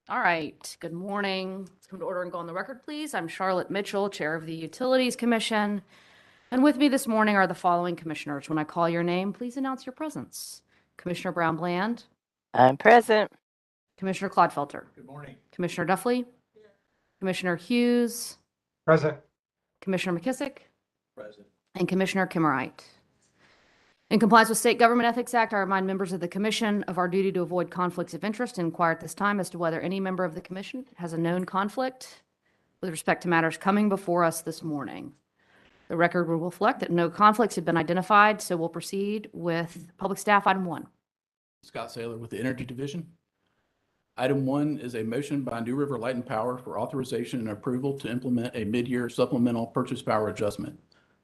All right, good morning. Let's come to order and go on the record, please. I'm Charlotte Mitchell, Chair of the Utilities Commission. And with me this morning are the following commissioners. When I call your name, please announce your presence. Commissioner Brown Bland, I'm present. Commissioner Clodfelter, Good morning. Commissioner Duffley, Commissioner Hughes, Present. Commissioner McKissick, Present. and Commissioner Kimmerite. In compliance with State Government Ethics Act, I remind members of the commission of our duty to avoid conflicts of interest and inquire at this time as to whether any member of the commission has a known conflict with respect to matters coming before us this morning. The record will reflect that no conflicts have been identified, so we'll proceed with Public Staff Item 1. Scott Saylor with the Energy Division. Item 1 is a motion by New River Light and Power for authorization and approval to implement a mid-year supplemental purchase power adjustment.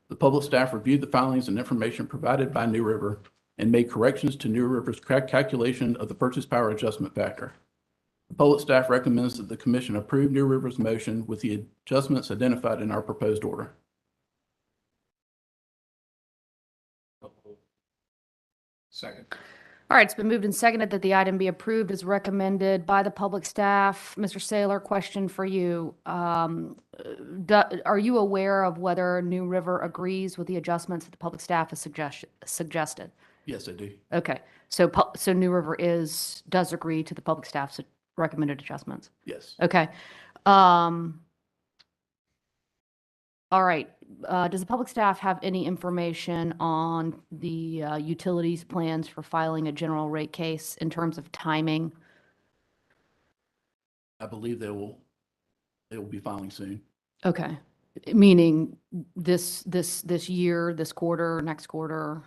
The public staff reviewed the filings and information provided by New River and made corrections to New River's calculation of the purchase power adjustment factor. The public staff recommends that the commission approve New River's motion with the adjustments identified in our proposed order. Second. All right, it's been moved and seconded that the item be approved as recommended by the public staff. Mr. Saylor, question for you. Are you aware of whether New River agrees with the adjustments that the public staff has suggested? Yes, I do. Okay, so New River does agree to the public staff's recommended adjustments? Yes. Okay. All right. Does the public staff have any information on the utilities plans for filing a general rate case in terms of timing? I believe they will be filing soon. Okay. Meaning this year, this quarter, next quarter?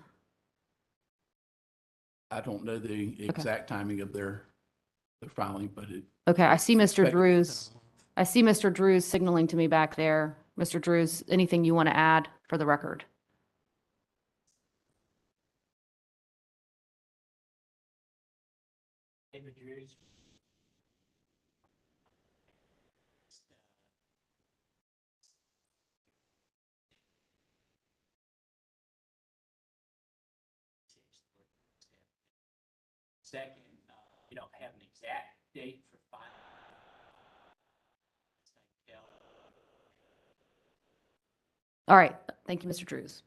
I don't know the exact timing of their filing, but it. Okay, I see Mr. expected- Drews. I see Mr. Drews signaling to me back there. Mr. Drews, anything you want to add for the record? David Drews. Second, you don't have an exact date for filing. All right, thank you, Mr. Drews.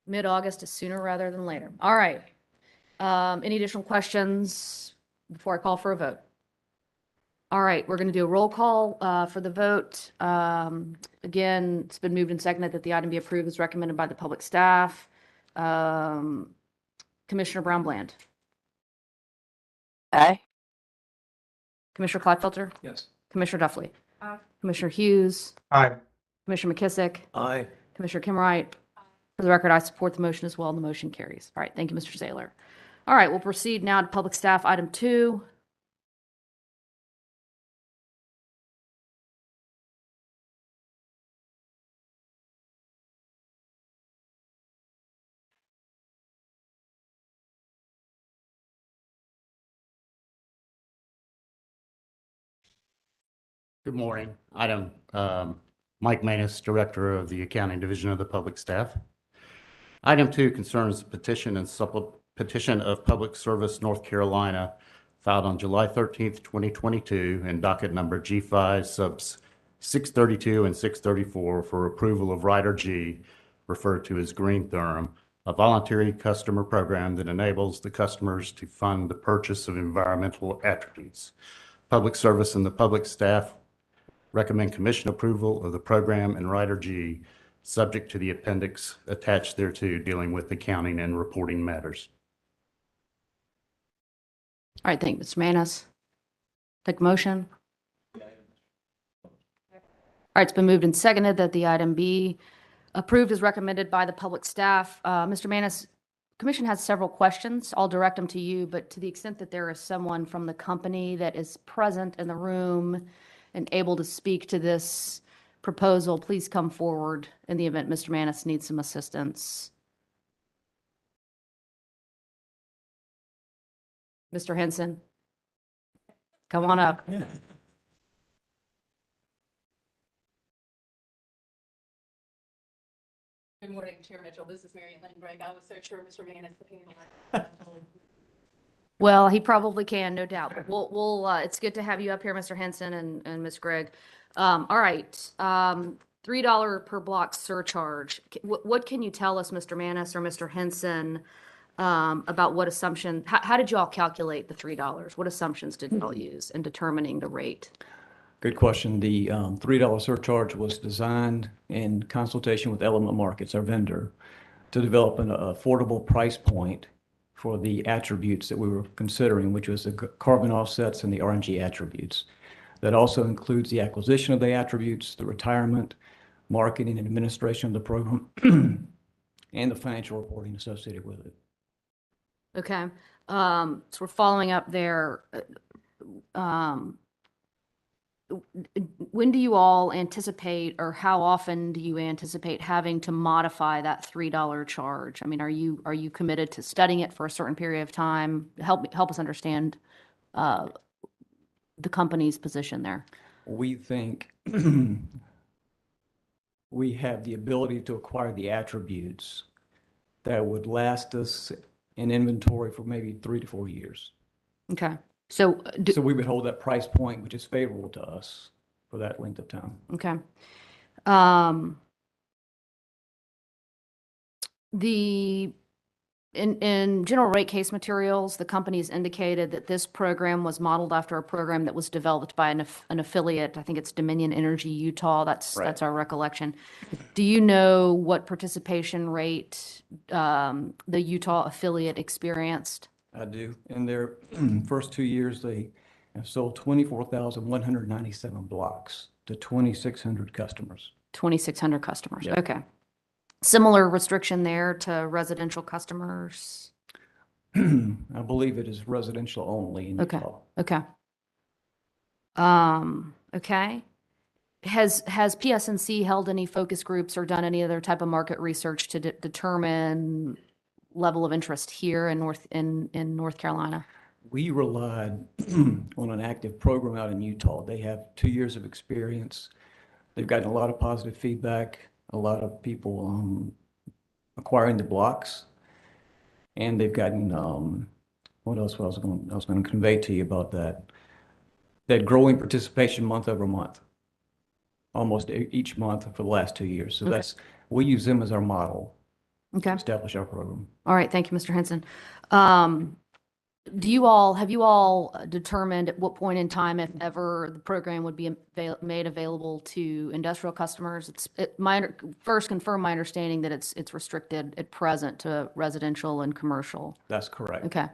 Mid-August is sooner rather than later. All right. Any additional questions before I call for a vote? All right, we're going to do a roll call for the vote. Again, it's been moved and seconded that the item be approved as recommended by the public staff. Commissioner Brown Bland, Aye. Commissioner Clodfelter, Yes. Commissioner Duffley, Commissioner Hughes, Aye. Commissioner McKissick, Aye. Commissioner Kimmerite. For the record, I support the motion as well, and the motion carries. All right, thank you, Mr. Saylor. All right, we'll proceed now to Public Staff Item 2. Good morning. Item Mike Manus, Director of the Accounting Division of the Public Staff. Item 2 concerns the petition of Public Service North Carolina filed on July 13th, 2022 and docket number G5 subs 632 and 634 for approval of Rider G, referred to as Green Therm, a voluntary customer program that enables the customers to fund the purchase of environmental attributes. Public Service and the public staff recommend commission approval of the program and Rider G, subject to the appendix attached thereto dealing with accounting and reporting matters. All right, thank you, Mr. Manus. Take a motion. All right, it's been moved and seconded that the item be approved as recommended by the public staff. Mr. Manus, Commission has several questions. I'll direct them to you, but to the extent that there is someone from the company that is present in the room and able to speak to this proposal, please come forward in the event Mr. Manus needs some assistance. Mr. Henson, come on up. Good morning, Chair Mitchell. This is Mary Lynn Gregg. I was so sure Mr. Manus. Well, he probably can, no doubt. But it's good to have you up here, Mr. Henson and Ms. Gregg. All right, $3 per block surcharge. What can you tell us, Mr. Manis or Mr. Henson, about what assumption, how did you all calculate the $3? What assumptions did you all use in determining the rate? Good question. The $3 surcharge was designed in consultation with Element Markets, our vendor, to develop an affordable price point for the attributes that we were considering, which was the carbon offsets and the RNG attributes. That also includes the acquisition of the attributes, the retirement, marketing and administration of the program, and the financial reporting associated with it. Okay, so we're following up there. When do you all anticipate, or how often do you anticipate having to modify that $3 charge? I mean, are you committed to studying it for a certain period of time? Help us understand the company's position there. We think we have the ability to acquire the attributes that would last us in inventory for maybe 3 to 4 years. Okay, so So we would hold that price point, which is favorable to us for that length of time. okay. In general rate case materials, the company's indicated that this program was modeled after a program that was developed by an affiliate. I think it's Dominion Energy Utah. That's our recollection. Do you know what participation rate the Utah affiliate experienced? I do. In their first 2 years, they have sold 24,197 blocks to 2,600 customers. 2,600 customers. Yeah. Okay. Similar restriction there to residential customers? I believe it is residential only in Okay. Utah. Okay. Okay. Has PSNC held any focus groups or done any other type of market research to determine level of interest here in North Carolina? We relied on an active program out in Utah. They have 2 years of experience. They've gotten a lot of positive feedback, a lot of people acquiring the blocks, and they've gotten what else was I was going to convey to you about that? That growing participation month over month, almost each month for the last 2 years. So Okay. we use them as our model to Okay. establish our program. All right. Thank you, Mr. Henson. Have you all determined at what point in time, if ever, the program would be made available to industrial customers? First, confirm my understanding that it's restricted at present to residential and commercial. That's correct. Okay.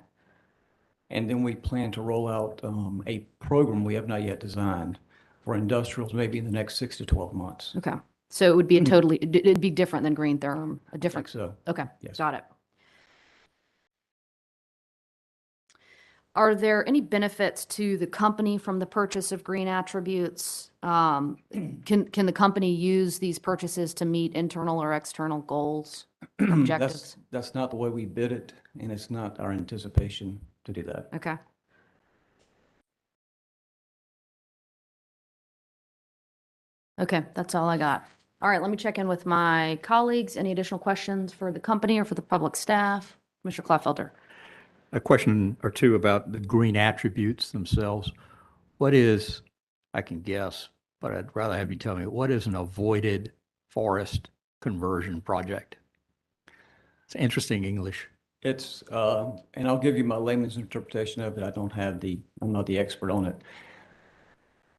And then we plan to roll out a program we have not yet designed for industrials, maybe in the next 6 to 12 months. Okay. So it would be it'd be different than Green Therm, a I different. think so. Okay. Yes. Got it. Are there any benefits to the company from the purchase of green attributes? Can the company use these purchases to meet internal or external goals, objectives? That's not the way we bid it, and it's not our anticipation to do that. Okay. Okay, that's all I got. All right, let me check in with my colleagues. Any additional questions for the company or for the public staff? Mr. Klaffelder. A question or two about the green attributes themselves. What is, I can guess, but I'd rather have you tell me, what is an avoided forest conversion project? It's interesting English. It's, and I'll give you my layman's interpretation of it. I'm not the expert on it.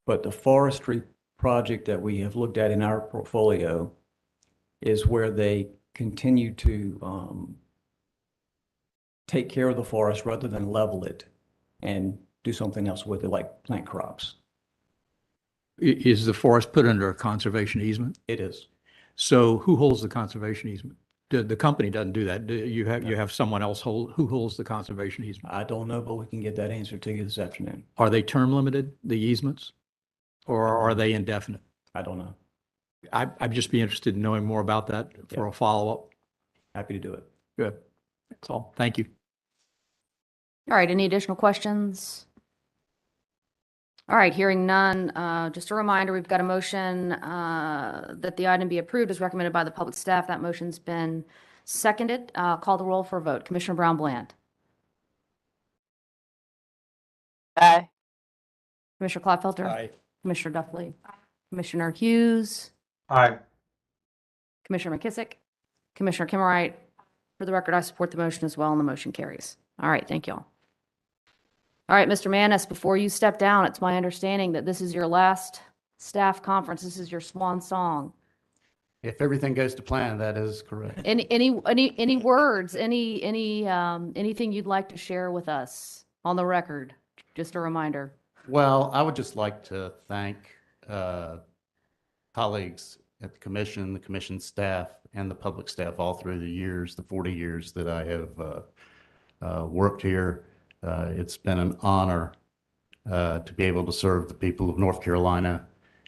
But the forestry project that we have looked at in our portfolio is where they continue to take care of the forest rather than level it and do something else with it, like plant crops. Is the forest put under a conservation easement? It is. So who holds the conservation easement? The company doesn't do that. You have someone else who holds the conservation easement? I don't know, but we can get that answer to you this afternoon. Are they term limited, the easements? Or are they indefinite? I don't know. I'd just be interested in knowing more about that for a follow-up. Happy to do it. Good. That's all. Thank you. All right, any additional questions? All right, hearing none, just a reminder, we've got a motion that the item be approved as recommended by the public staff. That motion's been seconded. Call the roll for a vote. Commissioner Brown Bland. Aye. Commissioner Klopfelter? Commissioner Duffley? Commissioner Hughes? Aye. Commissioner McKissick? Commissioner Kimmerite? For the record, I support the motion as well, and the motion carries. All right, thank you all. All right, Mr. Manis, before you step down, it's my understanding that this is your last staff conference. This is your swan song. If everything goes to plan, that is correct. Any words, anything you'd like to share with us on the record? Just a reminder. Well, I would just like to thank colleagues at the commission staff, and the public staff all through the years, the 40 years that I have worked here. It's been an honor to be able to serve the people of North Carolina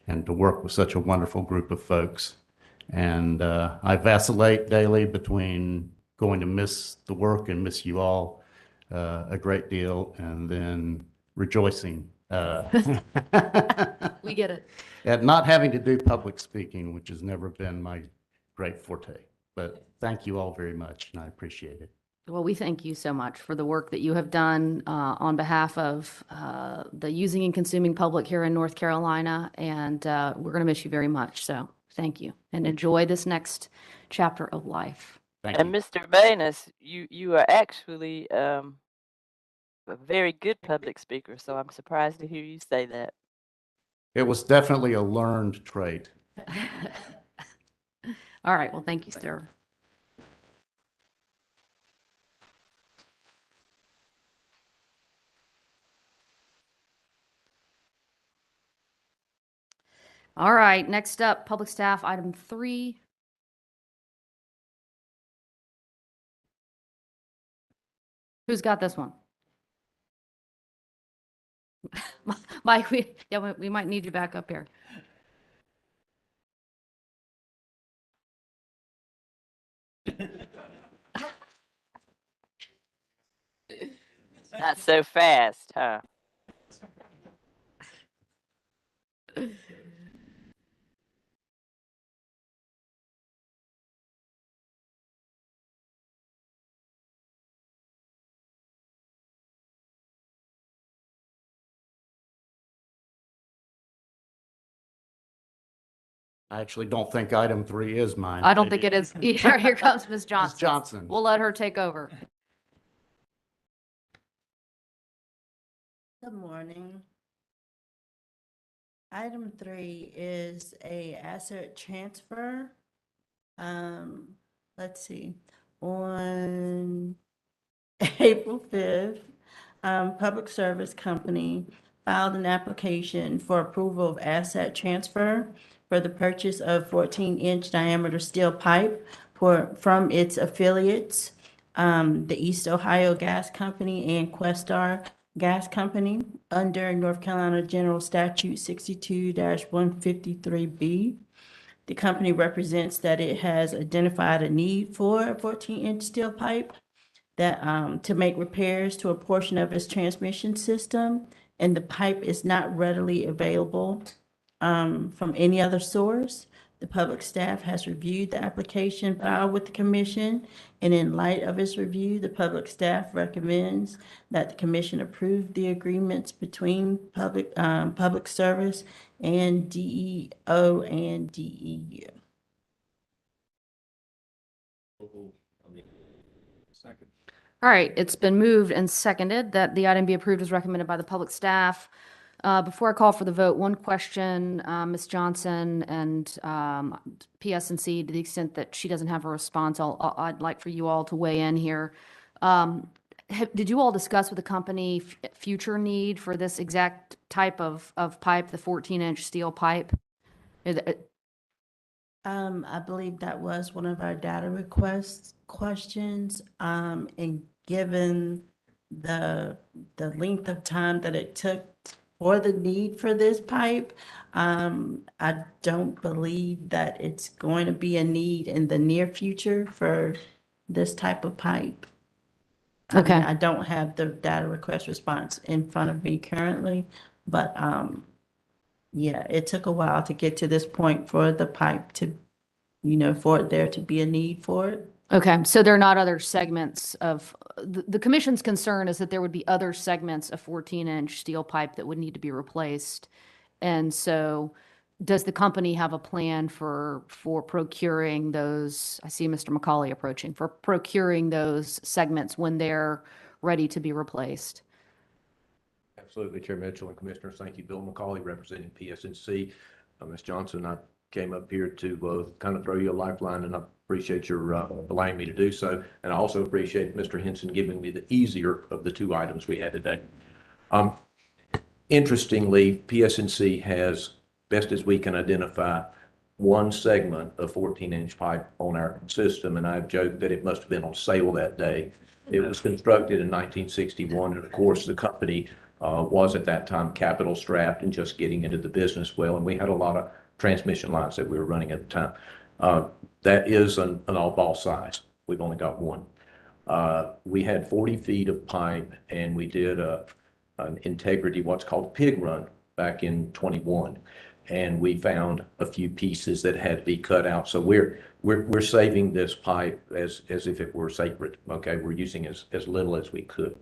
and to work with such a wonderful group of folks. And I vacillate daily between going to miss the work and miss you all a great deal, and then rejoicing We get it. at not having to do public speaking, which has never been my great forte. But thank you all very much, and I appreciate it. Well, we thank you so much for the work that you have done on behalf of the using and consuming public here in North Carolina, and we're going to miss you very much. So thank you, and enjoy this next chapter of life. Thank And you. Mr. Manus, you are actually a very good public speaker, so I'm surprised to hear you say that. It was definitely a learned trait. All right. Well, thank you, sir. All right. Next up, public staff, item 3. Who's got this one? Mike, we might need you back up here. Not so fast, huh? I actually don't think item 3 is mine. I don't think it is either. Here comes Ms. Ms. Johnson. Johnson. We'll let her take over. Good morning. Item 3 is a asset transfer. Let's see, on April 5th, Public Service Company filed an application for approval of asset transfer for the purchase of 14-inch diameter steel pipe from its affiliates, the East Ohio Gas Company and Questar Gas Company, under North Carolina General Statute 62-153B. The company represents that it has identified a need for a 14-inch steel pipe that to make repairs to a portion of its transmission system, and the pipe is not readily available from any other source. The public staff has reviewed the application filed with the commission, and in light of its review, the public staff recommends that the commission approve the agreements between public service and DEO and DEU. All right, it's been moved and seconded that the item be approved as recommended by the public staff. Before I call for the vote, one question, Ms. Johnson and PSNC, to the extent that she doesn't have a response, I'd like for you all to weigh in here. Did you all discuss with the company future need for this exact type of pipe, the 14-inch steel pipe? I believe that was one of our data request questions, and given the length of time that it took for the need for this pipe, I don't believe that it's going to be a need in the near future for this type of pipe. Okay. I don't have the data request response in front of me currently, but yeah, it took a while to get to this point for the pipe to, for there to be a need for it. Okay, so there are not other segments of, the commission's concern is that there would be other segments of 14-inch steel pipe that would need to be replaced. And so does the company have a plan for procuring those? I see Mr. McCauley approaching, for procuring those segments when they're ready to be replaced? Absolutely, Chair Mitchell and Commissioners. Thank you. Bill McCauley representing PSNC. Ms. Johnson, I came up here to kind of throw you a lifeline, and I appreciate your allowing me to do so. And I also appreciate Mr. Henson giving me the easier of the two items we had today. Interestingly, PSNC has, best as we can identify, one segment of 14-inch pipe on our system, and I've joked that it must have been on sale that day. It was constructed in 1961, and of course, the company was at that time capital strapped and just getting into the business well, and we had a lot of transmission lines that we were running at the time. That is an all-ball size. We've only got one. We had 40 feet of pipe, and we did an integrity, what's called pig run, back in 21. And we found a few pieces that had to be cut out. So we're saving this pipe as if it were sacred. Okay, we're using as little as we could.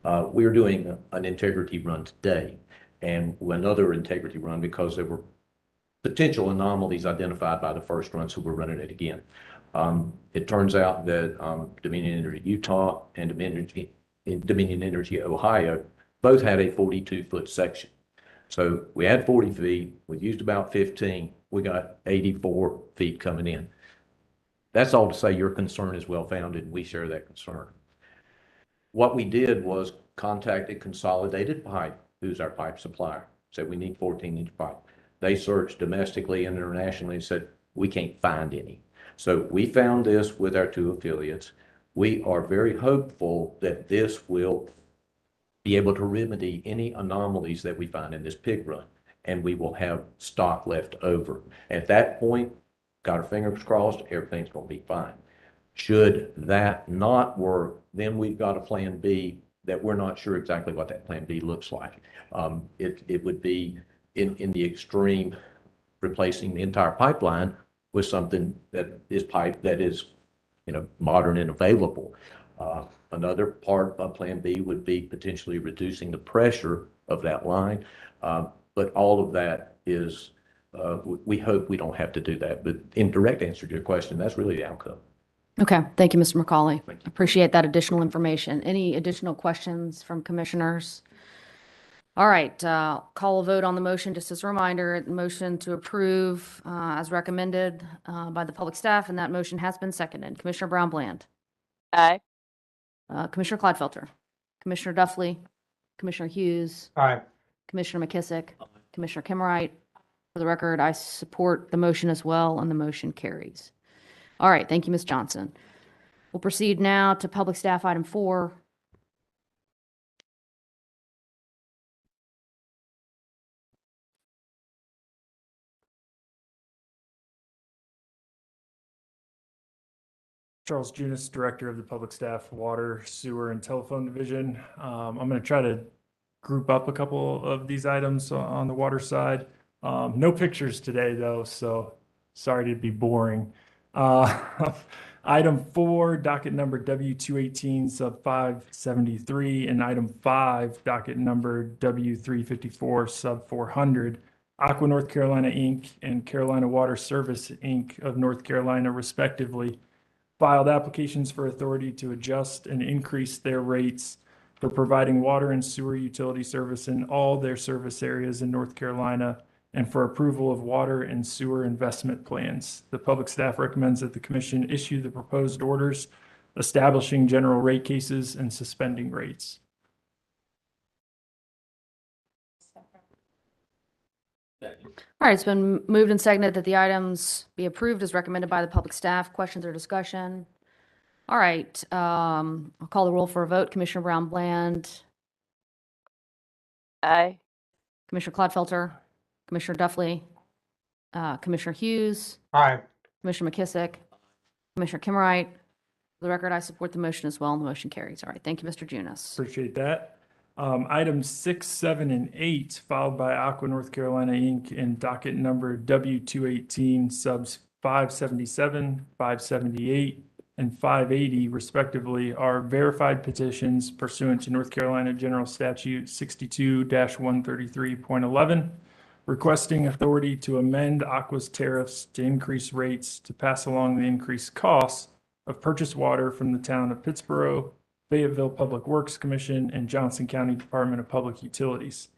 We're doing an integrity run today, and another integrity run because there were potential anomalies identified by the first run, so we're running it again. It turns out that Dominion Energy Utah and Dominion Energy Ohio both had a 42-foot section. So we had 40 feet, we used about 15, we got 84 feet coming in. That's all to say your concern is well-founded, and we share that concern. What we did was contacted Consolidated Pipe, who's our pipe supplier, said we need 14-inch pipe. They searched domestically and internationally and said, we can't find any. So we found this with our two affiliates. We are very hopeful that this will be able to remedy any anomalies that we find in this pig run, and we will have stock left over. At that point, got our fingers crossed, everything's going to be fine. Should that not work, then we've got a plan B that we're not sure exactly what that plan B looks like. It would be in the extreme replacing the entire pipeline with something that is pipe that is, modern and available. Another part of plan B would be potentially reducing the pressure of that line. But all of that is, we hope we don't have to do that. But in direct answer to your question, that's really the outcome. Okay, thank you, Mr. McCauley. Thank you. Appreciate that additional information. Any additional questions from commissioners? All right, call a vote on the motion. Just as a reminder, the motion to approve as recommended by the public staff, and that motion has been seconded. Commissioner Brown Bland, Aye. Commissioner Clodfelter, Commissioner Duffley, Commissioner Hughes, Aye. Commissioner McKissick, Commissioner Kimmerite. For the record, I support the motion as well, and the motion carries. All right, thank you, Ms. Johnson. We'll proceed now to public staff item 4. Charles Junis, Director of the Public Staff, Water, Sewer, and Telephone Division. I'm going to try to group up a couple of these items on the water side. No pictures today, though, so sorry to be boring. Item 4, docket number W218 sub 573, and item 5, docket number W354 sub 400. Aqua North Carolina, Inc. and Carolina Water Service, Inc. of North Carolina, respectively, filed applications for authority to adjust and increase their rates for providing water and sewer utility service in all their service areas in North Carolina and for approval of water and sewer investment plans. The public staff recommends that the commission issue the proposed orders establishing general rate cases and suspending rates. All right, it's been moved and seconded that the items be approved as recommended by the public staff. Questions or discussion? All right, I'll call the roll for a vote. Commissioner Brown Bland, Aye. Commissioner Clodfelter, Commissioner Duffley, Commissioner Hughes, Aye. Commissioner McKissick, Commissioner Kimmerite. For the record, I support the motion as well, and the motion carries. All right, thank you, Mr. Junis. Appreciate that. Items 6, 7, and 8 filed by Aqua North Carolina, Inc. and docket number W218 subs 577, 578, and 580 respectively are verified petitions pursuant to North Carolina General Statute 62-133.11, requesting authority to amend Aqua's tariffs to increase rates to pass along the increased costs of purchased water from the town of Pittsboro, Fayetteville Public Works Commission, and Johnson County Department of Public Utilities.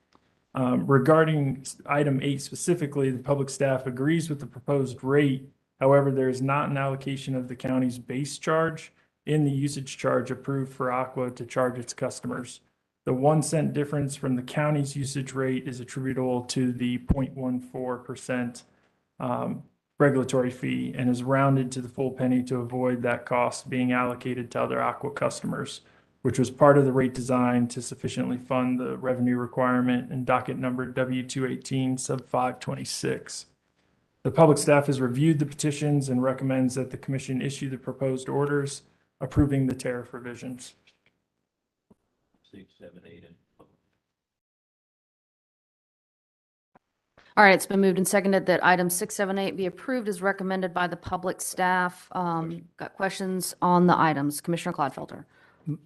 Regarding item 8 specifically, the public staff agrees with the proposed rate. However, there is not an allocation of the county's base charge in the usage charge approved for Aqua to charge its customers. The 1 cent difference from the county's usage rate is attributable to the 0.14% regulatory fee and is rounded to the full penny to avoid that cost being allocated to other Aqua customers, which was part of the rate design to sufficiently fund the revenue requirement in docket number W218 sub 526. The public staff has reviewed the petitions and recommends that the commission issue the proposed orders approving the tariff revisions. 6, 7, 8, and All right, it's been moved and seconded that items 6, 7, 8 be approved as recommended by the public staff. Got questions on the items? Commissioner Clodfelter.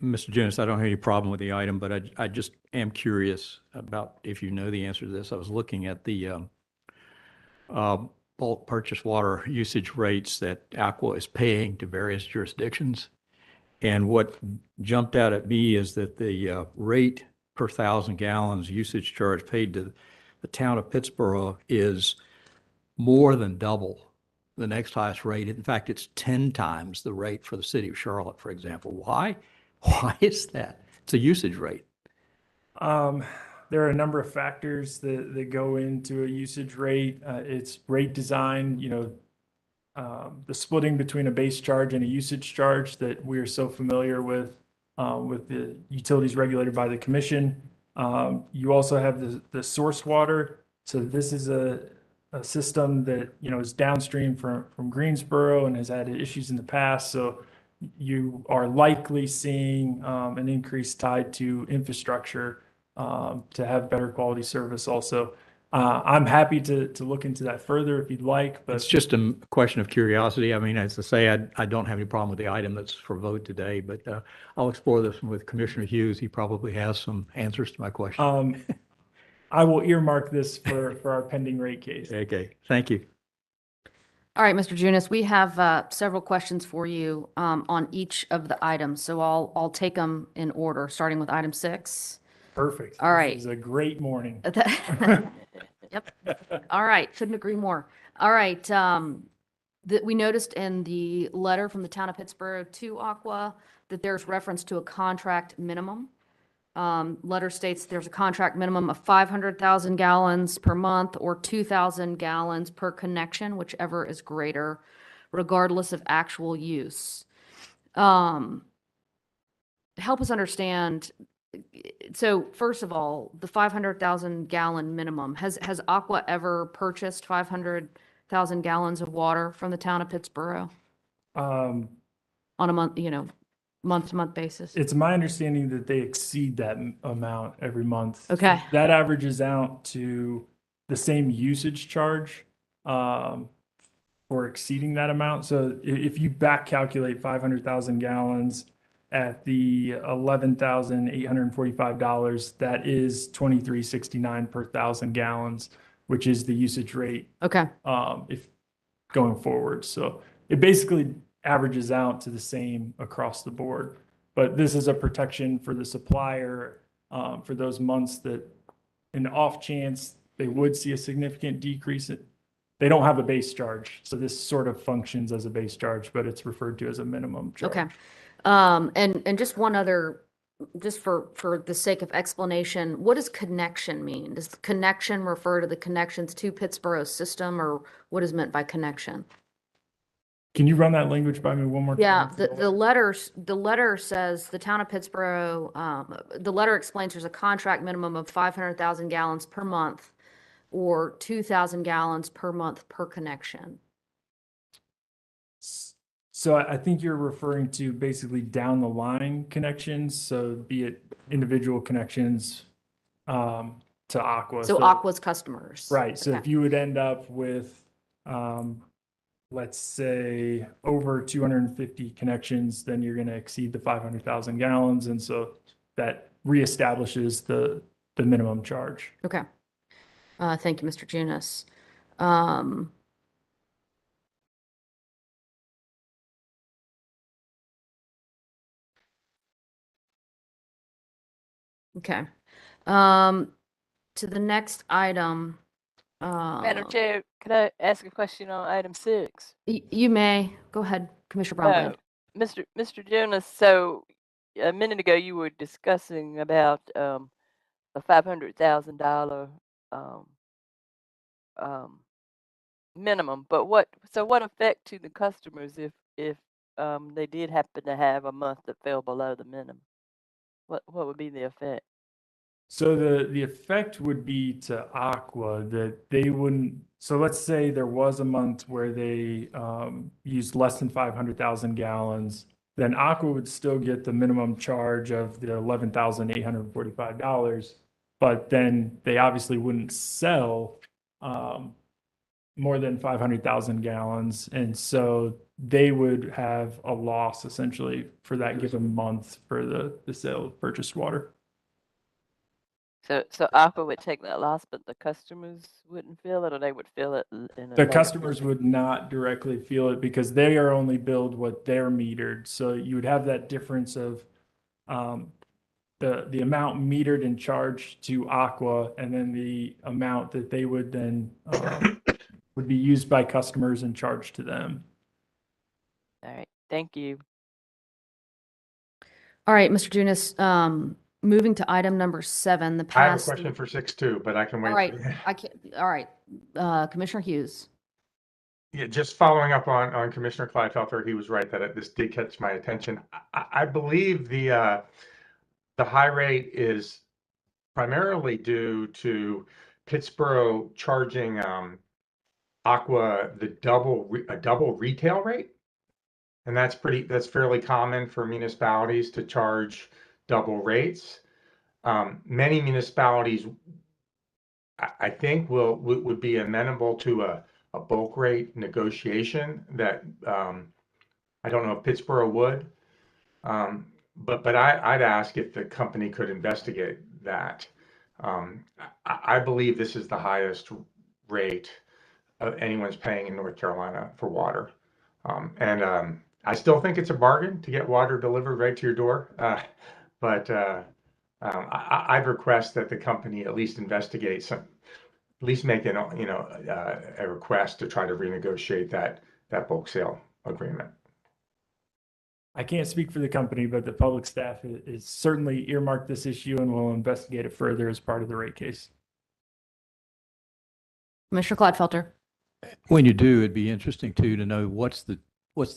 Mr. Jonas, I don't have any problem with the item, but I just am curious about if you know the answer to this. I was looking at the bulk purchase water usage rates that Aqua is paying to various jurisdictions. And what jumped out at me is that the rate per 1,000 gallons usage charge paid to the town of Pittsboro is more than double the next highest rate. In fact, it's 10 times the rate for the city of Charlotte, for example. Why? Why is that? It's a usage rate. There are a number of factors that go into a usage rate. It's rate design, the splitting between a base charge and a usage charge that we are so familiar with the utilities regulated by the commission. You also have the source water. So this is a system that, is downstream from Greensboro and has had issues in the past. So you are likely seeing an increase tied to infrastructure to have better quality service also. I'm happy to look into that further if you'd like, but It's just a question of curiosity. I mean, as I say, I don't have any problem with the item that's for vote today, but I'll explore this with Commissioner Hughes. He probably has some answers to my question. I will earmark this for our pending rate case. Okay, thank you. All right, Mr. Junis, we have several questions for you on each of the items. So I'll take them in order, starting with item 6. Perfect. All right. This is a great morning. Yep. All right. Couldn't agree more. All right. We noticed in the letter from the town of Pittsboro to Aqua that there's reference to a contract minimum. Letter states there's a contract minimum of 500,000 gallons per month or 2,000 gallons per connection, whichever is greater, regardless of actual use. Help us understand. So first of all, the 500,000 gallon minimum, has Aqua ever purchased 500,000 gallons of water from the town of Pittsboro Um, on a month-to-month basis? It's my understanding that they exceed that amount every month. Okay. That averages out to the same usage charge for exceeding that amount. So if you back calculate 500,000 gallons at the $11,845, that is $23.69 per 1,000 gallons, which is the usage rate Okay. if going forward. So it basically averages out to the same across the board. But this is a protection for the supplier for those months that, in the off chance they would see a significant decrease, they don't have a base charge. So this sort of functions as a base charge, but it's referred to as a minimum charge. Okay. And just one other, just for the sake of explanation, what does connection mean? Does connection refer to the connections to Pittsboro's system, or what is meant by connection? Can you run that language by me one more time? Yeah, the letter says the town of Pittsboro, the letter explains there's a contract minimum of 500,000 gallons per month or 2,000 gallons per month per connection. So I think you're referring to basically down the line connections. So be it individual connections to Aqua. So Aqua's customers. Right. So Okay. if you would end up with let's say, over 250 connections, then you're going to exceed the 500,000 gallons. And so that reestablishes the minimum charge. Okay. Thank you, Mr. Junis. Um, okay. To the next item. Madam Chair, could I ask a question on item 6? You may. Go ahead, Commissioner Brownblade. Mr. Jonas, so a minute ago you were discussing about a $500,000 minimum, but what effect to the customers if they did happen to have a month that fell below the minimum? What would be the effect? So the effect would be to Aqua that they wouldn't, so let's say there was a month where they used less than 500,000 gallons, then Aqua would still get the minimum charge of the $11,845, but then they obviously wouldn't sell more than 500,000 gallons. And so they would have a loss essentially for that given month for the sale of purchased water. So Aqua would take that loss, but the customers wouldn't feel it, or they would feel it in a The later customers period? would not directly feel it because they are only billed what they're metered. So you would have that difference of the amount metered and charged to Aqua, and then the amount that they would then would be used by customers and charged to them. All right, thank you. All right, Mr. Junis, moving to item number 7, the I have a pass. question for 6 too, but I can wait. All right, all right, Commissioner Hughes. Yeah, just following up on Commissioner Klinefelter, he was right that this did catch my attention. I believe the high rate is primarily due to Pittsburgh charging Aqua a double retail rate. And that's fairly common for municipalities to charge double rates. Many municipalities, I think, would be amenable to a bulk rate negotiation that I don't know if Pittsburgh would. But I'd ask if the company could investigate that. I believe this is the highest rate anyone's paying in North Carolina for water. I still think it's a bargain to get water delivered right to your door. But I'd request that the company at least investigate at least make a request to try to renegotiate that bulk sale agreement. I can't speak for the company, but the public staff is certainly earmarked this issue and will investigate it further as part of the rate case. Commissioner Clodfelter. When you do, it'd be interesting too to know what's the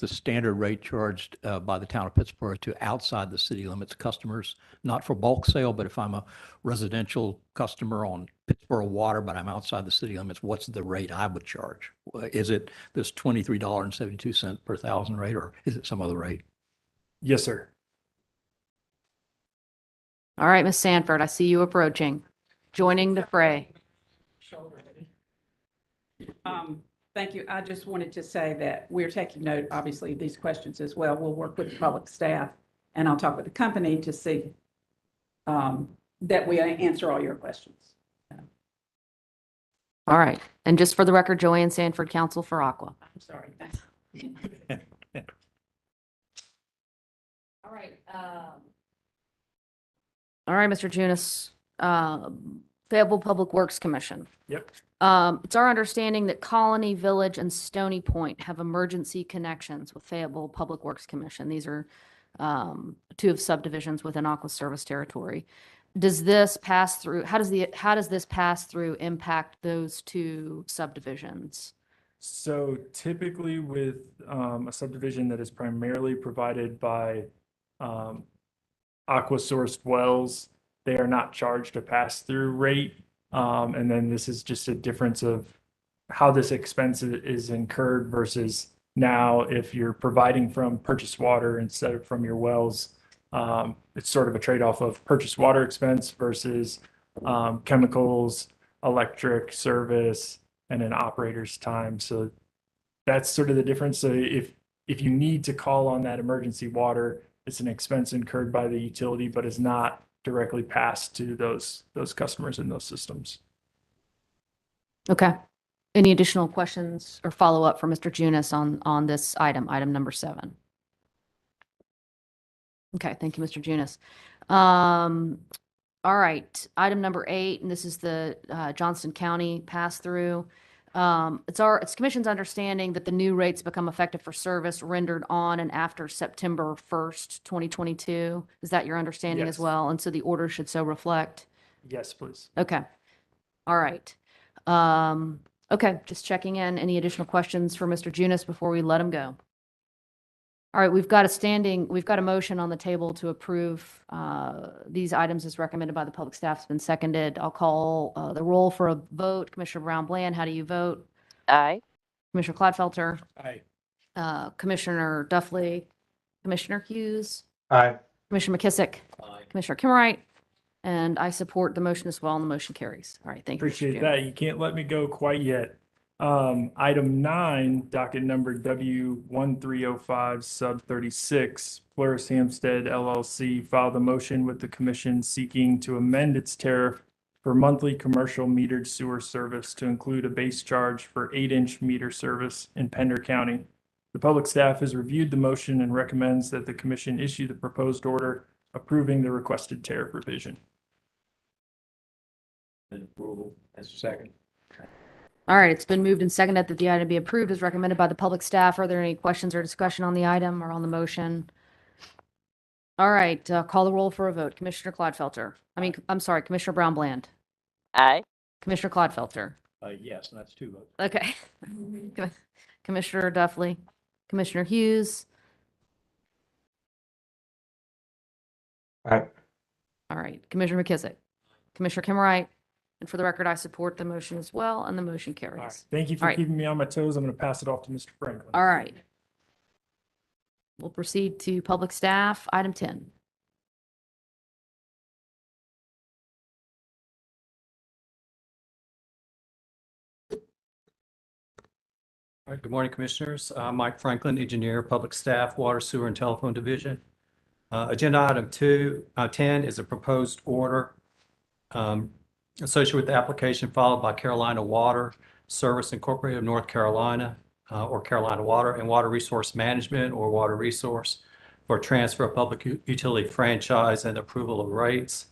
standard rate charged by the town of Pittsburgh to outside the city limits customers, not for bulk sale, but if I'm a residential customer on Pittsburgh water, but I'm outside the city limits, what's the rate I would charge? Is it this $23.72 per thousand rate, or is it some other rate? Yes, sir. All right, Ms. Sanford, I see you approaching, joining the fray. Thank you. I just wanted to say that we're taking note, obviously, of these questions as well. We'll work with the public staff, and I'll talk with the company to see that we answer all your questions. All right. And just for the record, Joanne Sanford, counsel for Aqua. I'm sorry. Thanks. All right. All right, Mr. Junis, Fayetteville Public Works Commission. Yep. It's our understanding that Colony Village and Stony Point have emergency connections with Fayetteville Public Works Commission. These are two of subdivisions within Aqua service territory. Does this pass through? How does this pass through impact those two subdivisions? So typically with a subdivision that is primarily provided by Aqua sourced wells, they are not charged a pass-through rate. And then this is just a difference of how this expense is incurred versus now if you're providing from purchased water instead of from your wells. It's sort of a trade-off of purchased water expense versus chemicals, electric service, and an operator's time. So that's sort of the difference. So if you need to call on that emergency water, it's an expense incurred by the utility, but is not directly passed to those customers in those systems. Okay. Any additional questions or follow-up for Mr. Junis on this item number 7? Okay, thank you, Mr. Junis. All right, item number 8, and this is the Johnston County pass-through. It's commission's understanding that the new rates become effective for service rendered on and after September 1st, 2022. Is that your understanding as Yes. well? And so the order should so reflect? Yes, please. Okay. All right. Okay, just checking in. Any additional questions for Mr. Junis before we let him go? All right, we've got a motion on the table to approve these items as recommended by the public staff. It's been seconded. I'll call the roll for a vote. Commissioner Brown Bland, how do you vote? Aye. Commissioner Clodfelter, Aye. Commissioner Duffley, Commissioner Hughes, Aye. Commissioner McKissick, Commissioner Kimmerite, and I support the motion as well, and the motion carries. All right, thank you. Mr. Appreciate Chairman. that. You can't let me go quite yet. Item 9, docket number W1305 sub 36, Pluris Hampstead LLC filed a motion with the commission seeking to amend its tariff for monthly commercial metered sewer service to include a base charge for 8-inch meter service in Pender County. The public staff has reviewed the motion and recommends that the commission issue the proposed order approving the requested tariff revision. Approval as a second. All right, it's been moved and seconded that the item be approved as recommended by the public staff. Are there any questions or discussion on the item or on the motion? All right, call the roll for a vote. Commissioner Clodfelter. I'm sorry, Commissioner Brown Bland. Aye. Commissioner Clodfelter. Yes, and that's 2 votes. Okay. Commissioner Duffley. Commissioner Hughes. Aye. All right, Commissioner McKissick. Commissioner Kimmerite. And for the record, I support the motion as well, and the motion All right. carries. Thank you All for right. keeping me on my toes. I'm going to pass it off to Mr. Franklin. All right. We'll proceed to public staff, item 10. All right, good morning, Commissioners. I'm Mike Franklin, Engineer, Public Staff, Water, Sewer, and Telephone Division. Agenda item 10 is a proposed order associated with the application filed by Carolina Water Service Incorporated of North Carolina, or Carolina Water, and Water Resource Management, or Water Resource, for transfer of public utility franchise and approval of rates.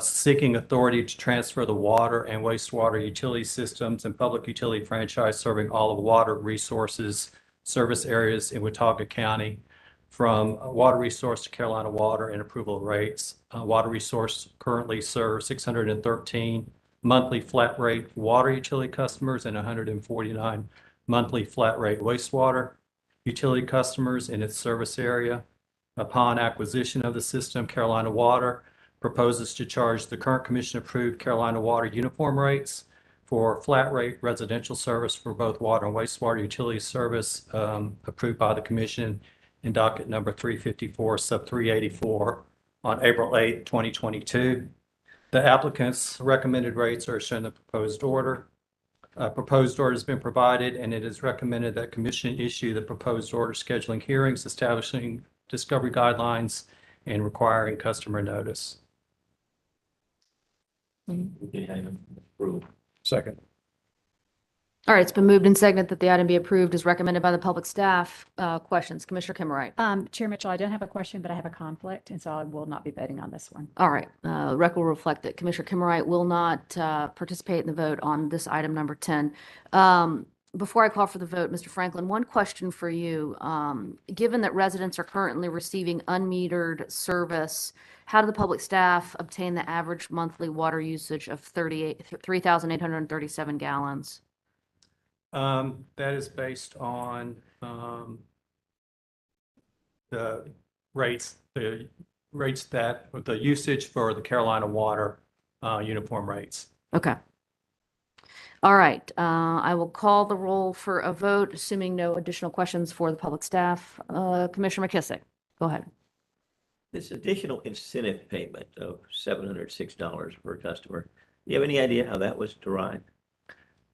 Seeking authority to transfer the water and wastewater utility systems and public utility franchise serving all of Water Resources service areas in Watauga County from Water Resource to Carolina Water and approval of rates. Water Resource currently serves 613 monthly flat rate water utility customers and 149 monthly flat rate wastewater utility customers in its service area. Upon acquisition of the system, Carolina Water proposes to charge the current commission-approved Carolina Water uniform rates for flat rate residential service for both water and wastewater utility service approved by the commission in docket number 354 sub 384 on April 8, 2022. The applicant's recommended rates are shown in the proposed order. Proposed order has been provided, and it is recommended that commission issue the proposed order scheduling hearings, establishing discovery guidelines, and requiring customer notice. Second. All right, it's been moved and seconded that the item be approved as recommended by the public staff. Questions? Commissioner Kimmerite. Chair Mitchell, I don't have a question, but I have a conflict, and so I will not be voting on this one. All right, record will reflect that Commissioner Kimmerite will not participate in the vote on this item number 10. Before I call for the vote, Mr. Franklin, one question for you. Given that residents are currently receiving unmetered service, how do the public staff obtain the average monthly water usage of 3,837 gallons? That is based on the rates that the usage for the Carolina Water uniform rates. Okay. All right, I will call the roll for a vote, assuming no additional questions for the public staff. Commissioner McKissick, go ahead. This additional incentive payment of $706 per customer, do you have any idea how that was derived?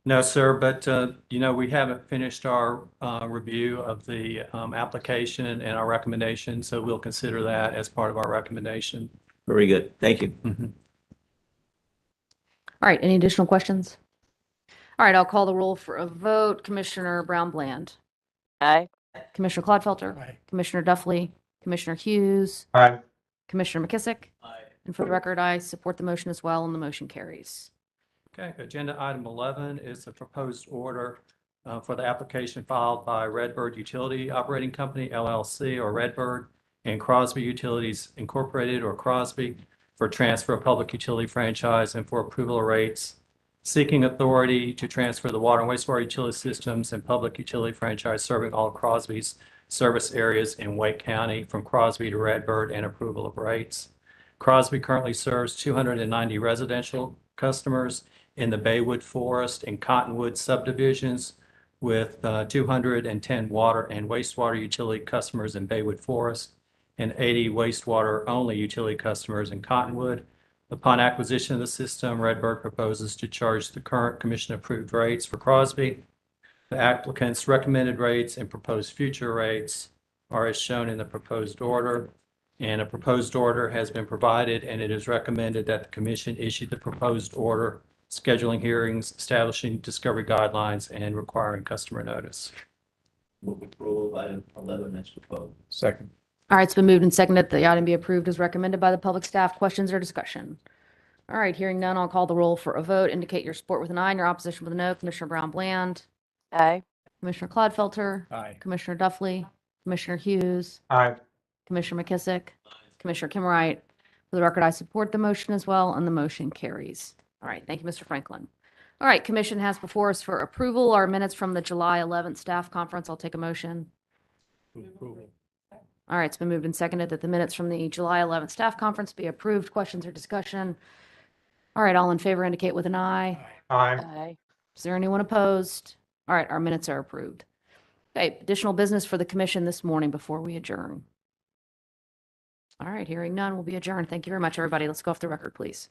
No, sir, but, we haven't finished our review of the application and our recommendation, so we'll consider that as part of our recommendation. Very good. Thank you. Mhm. All right, any additional questions? All right, I'll call the roll for a vote. Commissioner Brown Bland, Aye. Commissioner Clodfelter, Aye. Commissioner Duffy, Commissioner Hughes, Aye. Commissioner McKissick. And for the record, I support the motion as well, and the motion carries. Okay, agenda item 11 is the proposed order for the application filed by Redbird Utility Operating Company, LLC, or Redbird, and Crosby Utilities Incorporated, or Crosby, for transfer of public utility franchise and for approval of rates, seeking authority to transfer the water and wastewater utility systems and public utility franchise serving all of Crosby's service areas in Wake County from Crosby to Redbird, and approval of rates. Crosby currently serves 290 residential customers in the Baywood Forest and Cottonwood subdivisions, with 210 water and wastewater utility customers in Baywood Forest and 80 wastewater-only utility customers in Cottonwood. Upon acquisition of the system, Redbird proposes to charge the current commission-approved rates for Crosby. The applicant's recommended rates and proposed future rates are as shown in the proposed order. And a proposed order has been provided, and it is recommended that the commission issue the proposed order, scheduling hearings, establishing discovery guidelines, and requiring customer notice. Move approval of item 11 as proposed. Second. All right, it's been moved and seconded that the item be approved as recommended by the public staff. Questions or discussion? All right, hearing none, I'll call the roll for a vote. Indicate your support with an aye and your opposition with a no. Commissioner Brown Bland, Aye. Commissioner Clodfelter, Aye. Commissioner Duffy, Commissioner Hughes, Aye. Commissioner McKissick, Commissioner Kimwright. For the record, I support the motion as well, and the motion carries. All right, thank you, Mr. Franklin. All right, commission has before us for approval our minutes from the July 11th staff conference. I'll take a motion. Approval. All right, it's been moved and seconded that the minutes from the July 11th staff conference be approved. Questions or discussion? All right, all in favor indicate with an aye. Aye. Aye. Is there anyone opposed? All right, our minutes are approved. Okay, additional business for the commission this morning before we adjourn. All right, hearing none, we'll be adjourned. Thank you very much, everybody. Let's go off the record, please.